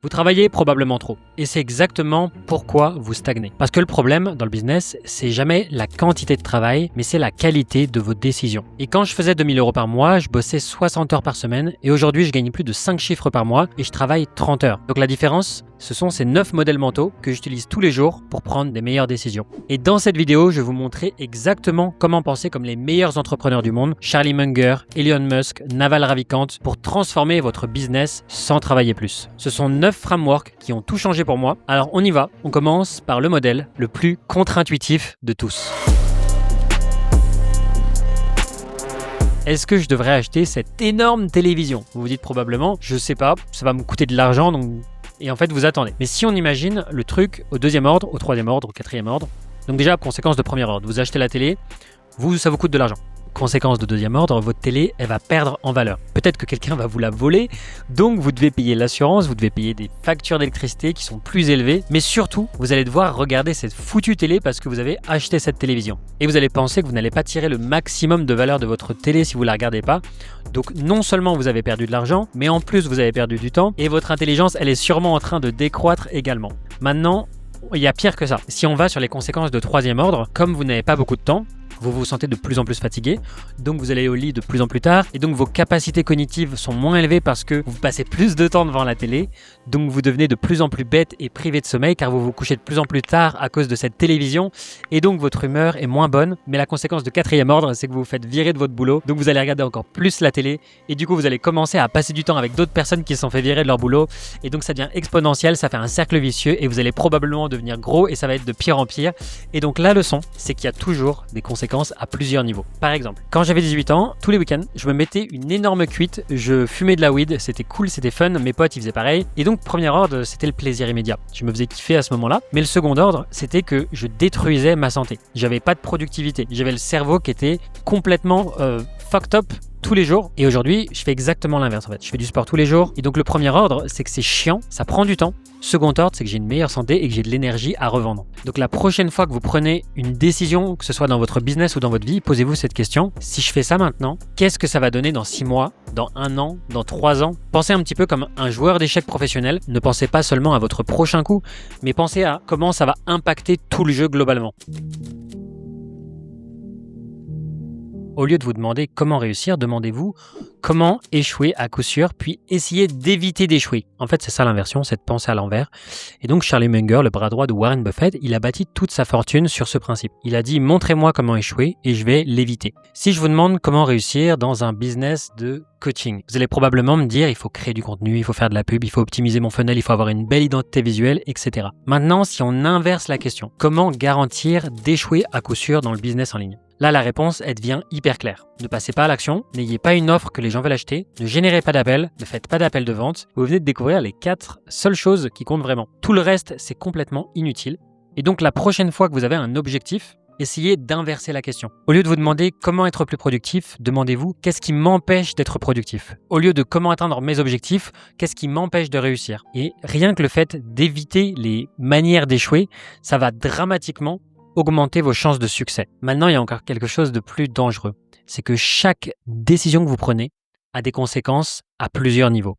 Vous travaillez probablement trop. Et c'est exactement pourquoi vous stagnez. Parce que le problème dans le business, c'est jamais la quantité de travail, mais c'est la qualité de vos décisions. Et quand je faisais 2000 € par mois, je bossais 60 heures par semaine. Et aujourd'hui, je gagne plus de 5 chiffres par mois et je travaille 30 heures. Donc la différence, ce sont ces 9 modèles mentaux que j'utilise tous les jours pour prendre des meilleures décisions. Et dans cette vidéo, je vais vous montrer exactement comment penser comme les meilleurs entrepreneurs du monde, Charlie Munger, Elon Musk, Naval Ravikant, pour transformer votre business sans travailler plus. Ce sont 9 frameworks qui ont tout changé pour moi. Alors on y va, on commence par le modèle le plus contre-intuitif de tous. Est-ce que je devrais acheter cette énorme télévision ? Vous vous dites probablement, je sais pas, ça va me coûter de l'argent, donc... Et en fait, vous attendez. Mais si on imagine le truc au deuxième ordre, au troisième ordre, au quatrième ordre, donc déjà, conséquence de premier ordre, vous achetez la télé, ça vous coûte de l'argent. Conséquence de deuxième ordre, votre télé, elle va perdre en valeur. Peut-être que quelqu'un va vous la voler, donc vous devez payer l'assurance, vous devez payer des factures d'électricité qui sont plus élevées, mais surtout, vous allez devoir regarder cette foutue télé parce que vous avez acheté cette télévision. Et vous allez penser que vous n'allez pas tirer le maximum de valeur de votre télé si vous la regardez pas. Donc non seulement vous avez perdu de l'argent, mais en plus vous avez perdu du temps et votre intelligence, elle est sûrement en train de décroître également. Maintenant, il y a pire que ça. Si on va sur les conséquences de troisième ordre, comme vous n'avez pas beaucoup de temps, vous vous sentez de plus en plus fatigué, donc vous allez au lit de plus en plus tard, et donc vos capacités cognitives sont moins élevées parce que vous passez plus de temps devant la télé, donc vous devenez de plus en plus bête et privé de sommeil car vous vous couchez de plus en plus tard à cause de cette télévision, et donc votre humeur est moins bonne, mais la conséquence de quatrième ordre, c'est que vous vous faites virer de votre boulot, donc vous allez regarder encore plus la télé, et du coup vous allez commencer à passer du temps avec d'autres personnes qui se sont fait virer de leur boulot, et donc ça devient exponentiel, ça fait un cercle vicieux, et vous allez probablement devenir gros, et ça va être de pire en pire, et donc la leçon, c'est qu'il y a toujours des conséquences à plusieurs niveaux. Par exemple, quand j'avais 18 ans, tous les week-ends, je me mettais une énorme cuite, je fumais de la weed, c'était cool, c'était fun, mes potes ils faisaient pareil, et donc premier ordre, c'était le plaisir immédiat. Je me faisais kiffer à ce moment-là, mais le second ordre, c'était que je détruisais ma santé. J'avais pas de productivité, j'avais le cerveau qui était complètement fucked up tous les jours, et aujourd'hui je fais exactement l'inverse en fait. Je fais du sport tous les jours, et donc le premier ordre c'est que c'est chiant, ça prend du temps. Second ordre, c'est que j'ai une meilleure santé et que j'ai de l'énergie à revendre. Donc la prochaine fois que vous prenez une décision, que ce soit dans votre business ou dans votre vie, posez-vous cette question: si je fais ça maintenant, qu'est-ce que ça va donner dans 6 mois, dans 1 an, dans 3 ans? Pensez un petit peu comme un joueur d'échecs professionnel. Ne pensez pas seulement à votre prochain coup, mais pensez à comment ça va impacter tout le jeu globalement. Au lieu de vous demander comment réussir, demandez-vous comment échouer à coup sûr, puis essayez d'éviter d'échouer. En fait, c'est ça l'inversion, c'est de penser à l'envers. Et donc Charlie Munger, le bras droit de Warren Buffett, il a bâti toute sa fortune sur ce principe. Il a dit: montrez-moi comment échouer et je vais l'éviter. Si je vous demande comment réussir dans un business de coaching, vous allez probablement me dire: il faut créer du contenu, il faut faire de la pub, il faut optimiser mon funnel, il faut avoir une belle identité visuelle, etc. Maintenant, si on inverse la question, comment garantir d'échouer à coup sûr dans le business en ligne? Là, la réponse, elle devient hyper claire. Ne passez pas à l'action, n'ayez pas une offre que les gens veulent acheter, ne générez pas d'appels, ne faites pas d'appels de vente. Vous venez de découvrir les 4 seules choses qui comptent vraiment. Tout le reste, c'est complètement inutile. Et donc, la prochaine fois que vous avez un objectif, essayez d'inverser la question. Au lieu de vous demander comment être plus productif, demandez-vous: qu'est-ce qui m'empêche d'être productif? Au lieu de comment atteindre mes objectifs, qu'est-ce qui m'empêche de réussir? Et rien que le fait d'éviter les manières d'échouer, ça va dramatiquement augmenter vos chances de succès. Maintenant, il y a encore quelque chose de plus dangereux. C'est que chaque décision que vous prenez a des conséquences à plusieurs niveaux.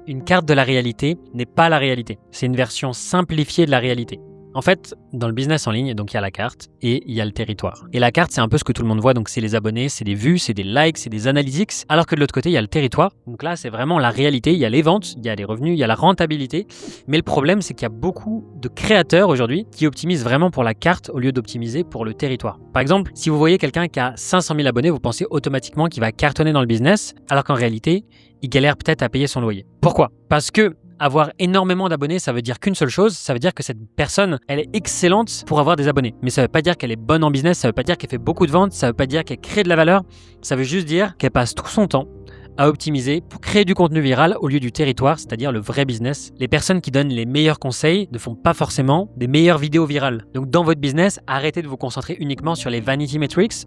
Une carte de la réalité n'est pas la réalité. C'est une version simplifiée de la réalité. En fait, dans le business en ligne, donc il y a la carte et il y a le territoire. Et la carte, c'est un peu ce que tout le monde voit, donc c'est les abonnés, c'est des vues, c'est des likes, c'est des analytics, alors que de l'autre côté, il y a le territoire. Donc là, c'est vraiment la réalité, il y a les ventes, il y a les revenus, il y a la rentabilité. Mais le problème, c'est qu'il y a beaucoup de créateurs aujourd'hui qui optimisent vraiment pour la carte au lieu d'optimiser pour le territoire. Par exemple, si vous voyez quelqu'un qui a 500 000 abonnés, vous pensez automatiquement qu'il va cartonner dans le business, alors qu'en réalité, il galère peut-être à payer son loyer. Pourquoi? Parce que avoir énormément d'abonnés, ça veut dire qu'une seule chose, ça veut dire que cette personne, elle est excellente pour avoir des abonnés. Mais ça veut pas dire qu'elle est bonne en business, ça veut pas dire qu'elle fait beaucoup de ventes, ça veut pas dire qu'elle crée de la valeur, ça veut juste dire qu'elle passe tout son temps à optimiser pour créer du contenu viral au lieu du territoire, c'est-à-dire le vrai business. Les personnes qui donnent les meilleurs conseils ne font pas forcément des meilleures vidéos virales. Donc dans votre business, arrêtez de vous concentrer uniquement sur les vanity metrics.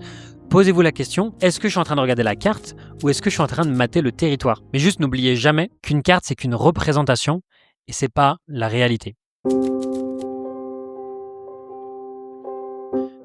Posez-vous la question: est-ce que je suis en train de regarder la carte ou est-ce que je suis en train de mater le territoire? Mais juste n'oubliez jamais qu'une carte, c'est qu'une représentation et c'est pas la réalité.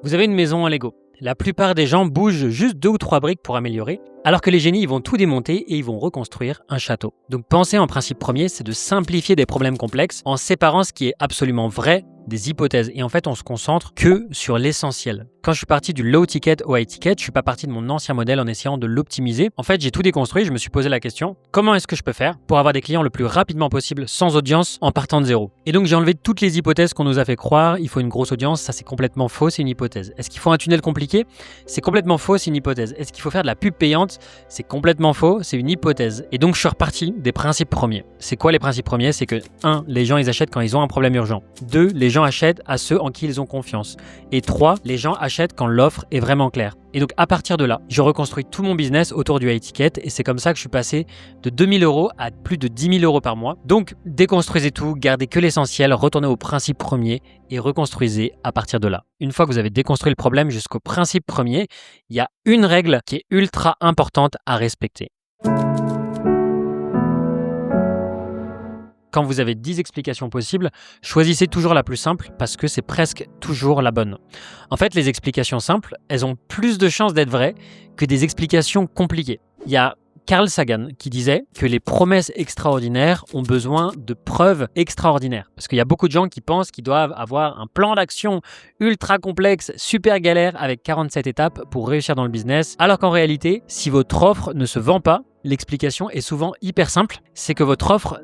Vous avez une maison en Lego. La plupart des gens bougent juste 2 ou 3 briques pour améliorer, Alors que les génies, ils vont tout démonter et ils vont reconstruire un château. Donc penser en principe premier, c'est de simplifier des problèmes complexes en séparant ce qui est absolument vrai des hypothèses. Et en fait, on se concentre que sur l'essentiel. Quand je suis parti du low ticket au high ticket, je suis pas parti de mon ancien modèle en essayant de l'optimiser. En fait, j'ai tout déconstruit. Je me suis posé la question, comment est-ce que je peux faire pour avoir des clients le plus rapidement possible sans audience en partant de zéro? Et donc, j'ai enlevé toutes les hypothèses qu'on nous a fait croire. Il faut une grosse audience. Ça, c'est complètement faux. C'est une hypothèse. Est-ce qu'il faut un tunnel compliqué? C'est complètement faux. C'est une hypothèse. Est-ce qu'il faut faire de la pub payante? C'est complètement faux. C'est une hypothèse. Et donc, je suis reparti des principes premiers. C'est quoi les principes premiers? C'est que 1. Les gens, ils achètent quand ils ont un problème urgent. 2. Les gens achètent à ceux en qui ils ont confiance. Et 3, les gens achètent quand l'offre est vraiment claire. Et donc à partir de là, je reconstruis tout mon business autour du high ticket et c'est comme ça que je suis passé de 2 000 € à plus de 10 000 € par mois. Donc déconstruisez tout, gardez que l'essentiel, retournez au principe premier et reconstruisez à partir de là. Une fois que vous avez déconstruit le problème jusqu'au principe premier, il y a une règle qui est ultra importante à respecter. Quand vous avez 10 explications possibles, choisissez toujours la plus simple parce que c'est presque toujours la bonne. En fait, les explications simples, elles ont plus de chances d'être vraies que des explications compliquées. Il y a Carl Sagan qui disait que les promesses extraordinaires ont besoin de preuves extraordinaires. Parce qu'il y a beaucoup de gens qui pensent qu'ils doivent avoir un plan d'action ultra complexe, super galère avec 47 étapes pour réussir dans le business. Alors qu'en réalité, si votre offre ne se vend pas, l'explication est souvent hyper simple. C'est que votre offre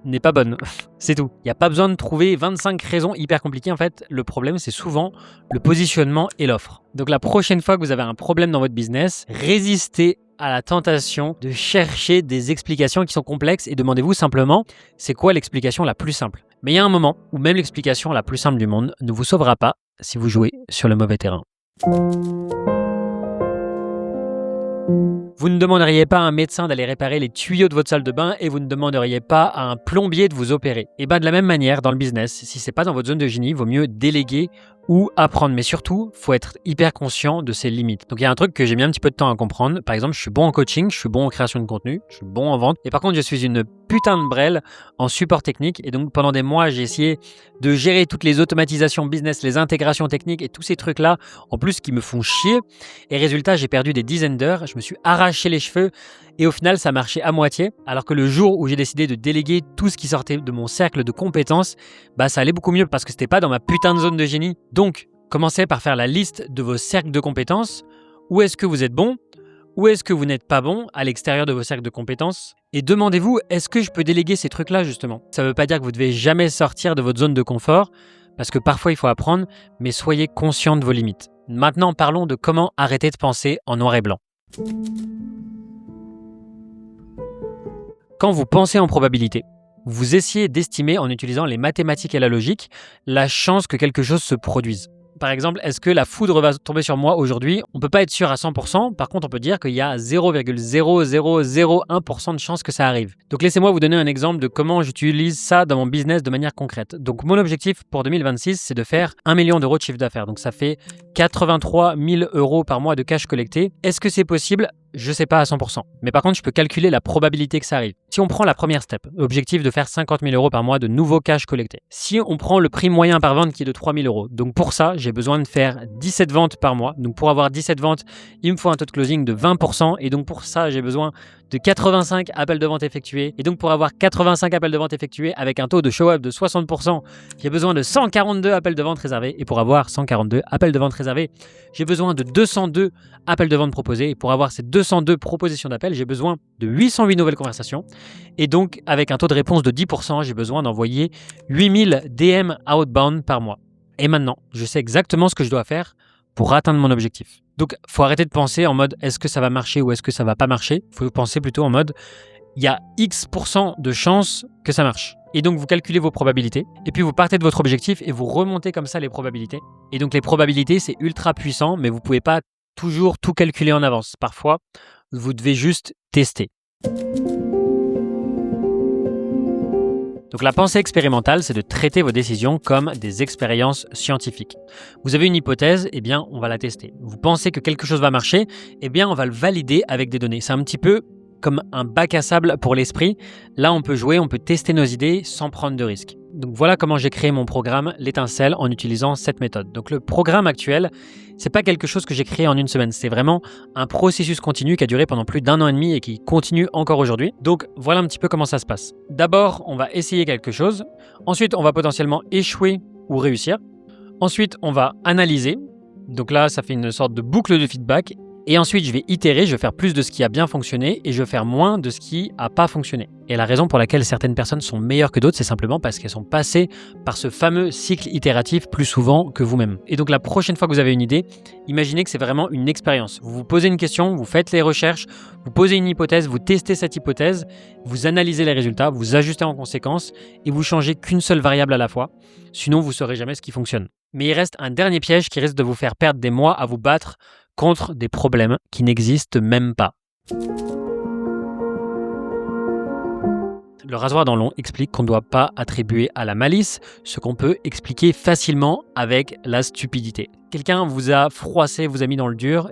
n'est pas bonne. C'est tout. Il n'y a pas besoin de trouver 25 raisons hyper compliquées. En fait, le problème, c'est souvent le positionnement et l'offre. Donc la prochaine fois que vous avez un problème dans votre business, résistez à la tentation de chercher des explications qui sont complexes et demandez-vous simplement, c'est quoi l'explication la plus simple? Mais il y a un moment où même l'explication la plus simple du monde ne vous sauvera pas si vous jouez sur le mauvais terrain. Vous ne demanderiez pas à un médecin d'aller réparer les tuyaux de votre salle de bain et vous ne demanderiez pas à un plombier de vous opérer. Et bien de la même manière, dans le business, si c'est pas dans votre zone de génie, il vaut mieux déléguer ou apprendre. Mais surtout, faut être hyper conscient de ses limites. Donc il y a un truc que j'ai mis un petit peu de temps à comprendre. Par exemple, je suis bon en coaching, je suis bon en création de contenu, je suis bon en vente. Et par contre, je suis une putain de brêle en support technique. Et donc pendant des mois, j'ai essayé de gérer toutes les automatisations business, les intégrations techniques et tous ces trucs-là, en plus qui me font chier. Et résultat, j'ai perdu des dizaines d'heures. Je me suis arraché les cheveux. Et au final, ça marchait à moitié. Alors que le jour où j'ai décidé de déléguer tout ce qui sortait de mon cercle de compétences, bah ça allait beaucoup mieux parce que c'était pas dans ma putain de zone de génie. Donc, commencez par faire la liste de vos cercles de compétences. Où est-ce que vous êtes bon? Où est-ce que vous n'êtes pas bon à l'extérieur de vos cercles de compétences? Et demandez-vous, est-ce que je peux déléguer ces trucs-là justement? Ça ne veut pas dire que vous devez jamais sortir de votre zone de confort, parce que parfois il faut apprendre, mais soyez conscient de vos limites. Maintenant, parlons de comment arrêter de penser en noir et blanc. Quand vous pensez en probabilité, vous essayez d'estimer en utilisant les mathématiques et la logique la chance que quelque chose se produise. Par exemple, est-ce que la foudre va tomber sur moi aujourd'hui? On ne peut pas être sûr à 100%, par contre on peut dire qu'il y a 0,0001% de chance que ça arrive. Donc laissez-moi vous donner un exemple de comment j'utilise ça dans mon business de manière concrète. Donc mon objectif pour 2026, c'est de faire 1 million d'euros de chiffre d'affaires. Donc ça fait 83 000 € par mois de cash collecté. Est-ce que c'est possible? Je ne sais pas à 100%. Mais par contre, je peux calculer la probabilité que ça arrive. Si on prend la première step, objectif de faire 50 000 € par mois de nouveaux cash collectés. Si on prend le prix moyen par vente qui est de 3 000 €. Donc pour ça, j'ai besoin de faire 17 ventes par mois. Donc pour avoir 17 ventes, il me faut un taux de closing de 20%. Et donc pour ça, j'ai besoin de 85 appels de vente effectués. Et donc pour avoir 85 appels de vente effectués avec un taux de show-up de 60%, j'ai besoin de 142 appels de vente réservés. Et pour avoir 142 appels de vente réservés, j'ai besoin de 202 appels de vente proposés. Et pour avoir ces 202 propositions d'appels, j'ai besoin de 808 nouvelles conversations. Et donc, avec un taux de réponse de 10%, j'ai besoin d'envoyer 8000 DM outbound par mois. Et maintenant, je sais exactement ce que je dois faire pour atteindre mon objectif. Donc, il faut arrêter de penser en mode est-ce que ça va marcher ou est-ce que ça va pas marcher. Il faut penser plutôt en mode il y a X% de chances que ça marche. Et donc, vous calculez vos probabilités. Et puis, vous partez de votre objectif et vous remontez comme ça les probabilités. Et donc, les probabilités, c'est ultra puissant, mais vous ne pouvez pas toujours tout calculer en avance. Parfois, vous devez juste tester. Donc la pensée expérimentale, c'est de traiter vos décisions comme des expériences scientifiques. Vous avez une hypothèse, eh bien on va la tester. Vous pensez que quelque chose va marcher, eh bien on va le valider avec des données. C'est un petit peu comme un bac à sable pour l'esprit. Là, on peut jouer, on peut tester nos idées sans prendre de risques. Donc voilà comment j'ai créé mon programme L'étincelle en utilisant cette méthode. Donc le programme actuel, c'est pas quelque chose que j'ai créé en une semaine, c'est vraiment un processus continu qui a duré pendant plus d'1 an et demi et qui continue encore aujourd'hui. Donc voilà un petit peu comment ça se passe. D'abord, on va essayer quelque chose. Ensuite, on va potentiellement échouer ou réussir. Ensuite, on va analyser. Donc là, ça fait une sorte de boucle de feedback. Et ensuite, je vais itérer, je vais faire plus de ce qui a bien fonctionné et je vais faire moins de ce qui n'a pas fonctionné. Et la raison pour laquelle certaines personnes sont meilleures que d'autres, c'est simplement parce qu'elles sont passées par ce fameux cycle itératif plus souvent que vous-même. Et donc la prochaine fois que vous avez une idée, imaginez que c'est vraiment une expérience. Vous vous posez une question, vous faites les recherches, vous posez une hypothèse, vous testez cette hypothèse, vous analysez les résultats, vous ajustez en conséquence et vous changez qu'une seule variable à la fois. Sinon, vous ne saurez jamais ce qui fonctionne. Mais il reste un dernier piège qui risque de vous faire perdre des mois à vous battre contre des problèmes qui n'existent même pas. Le rasoir dans l'ong explique qu'on ne doit pas attribuer à la malice ce qu'on peut expliquer facilement avec la stupidité. Quelqu'un vous a froissé, vous a mis dans le dur,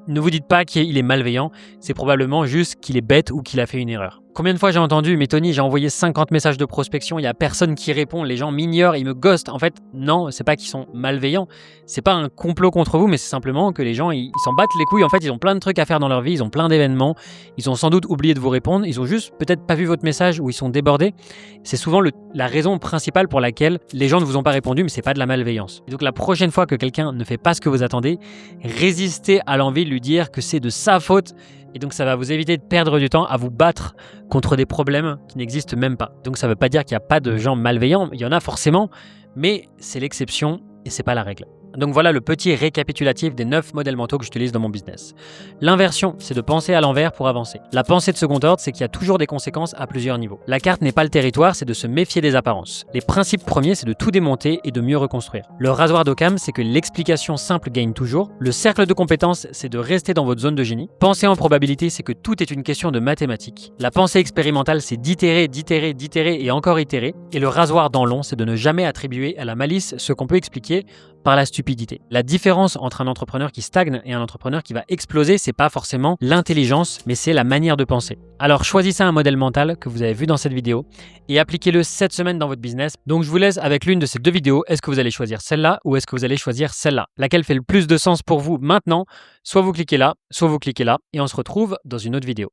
ne vous dites pas qu'il est malveillant, c'est probablement juste qu'il est bête ou qu'il a fait une erreur. Combien de fois j'ai entendu « Mais Tony, j'ai envoyé 50 messages de prospection, il n'y a personne qui répond, les gens m'ignorent, ils me ghostent. » En fait, non, c'est pas qu'ils sont malveillants, c'est pas un complot contre vous, mais c'est simplement que les gens, ils s'en battent les couilles. En fait, ils ont plein de trucs à faire dans leur vie, ils ont plein d'événements, ils ont sans doute oublié de vous répondre, ils ont juste peut-être pas vu votre message ou ils sont débordés. C'est souvent la raison principale pour laquelle les gens ne vous ont pas répondu, mais c'est pas de la malveillance. Et donc la prochaine fois que quelqu'un ne fait pas ce que vous attendez, résistez à l'envie de lui dire que c'est de sa faute. Et donc ça va vous éviter de perdre du temps à vous battre contre des problèmes qui n'existent même pas. Donc ça ne veut pas dire qu'il n'y a pas de gens malveillants, il y en a forcément, mais c'est l'exception et c'est pas la règle. Donc voilà le petit récapitulatif des 9 modèles mentaux que j'utilise dans mon business. L'inversion, c'est de penser à l'envers pour avancer. La pensée de second ordre, c'est qu'il y a toujours des conséquences à plusieurs niveaux. La carte n'est pas le territoire, c'est de se méfier des apparences. Les principes premiers, c'est de tout démonter et de mieux reconstruire. Le rasoir d'Occam, c'est que l'explication simple gagne toujours. Le cercle de compétences, c'est de rester dans votre zone de génie. Penser en probabilité, c'est que tout est une question de mathématiques. La pensée expérimentale, c'est d'itérer, d'itérer, d'itérer et encore itérer. Et le rasoir dans l'ong, c'est de ne jamais attribuer à la malice ce qu'on peut expliquer par la stupidité. La différence entre un entrepreneur qui stagne et un entrepreneur qui va exploser, c'est pas forcément l'intelligence, mais c'est la manière de penser. Alors choisissez un modèle mental que vous avez vu dans cette vidéo et appliquez-le cette semaine dans votre business. Donc je vous laisse avec l'une de ces 2 vidéos. Est-ce que vous allez choisir celle-là ou est-ce que vous allez choisir celle-là? Laquelle fait le plus de sens pour vous maintenant? Soit vous cliquez là, soit vous cliquez là et on se retrouve dans une autre vidéo.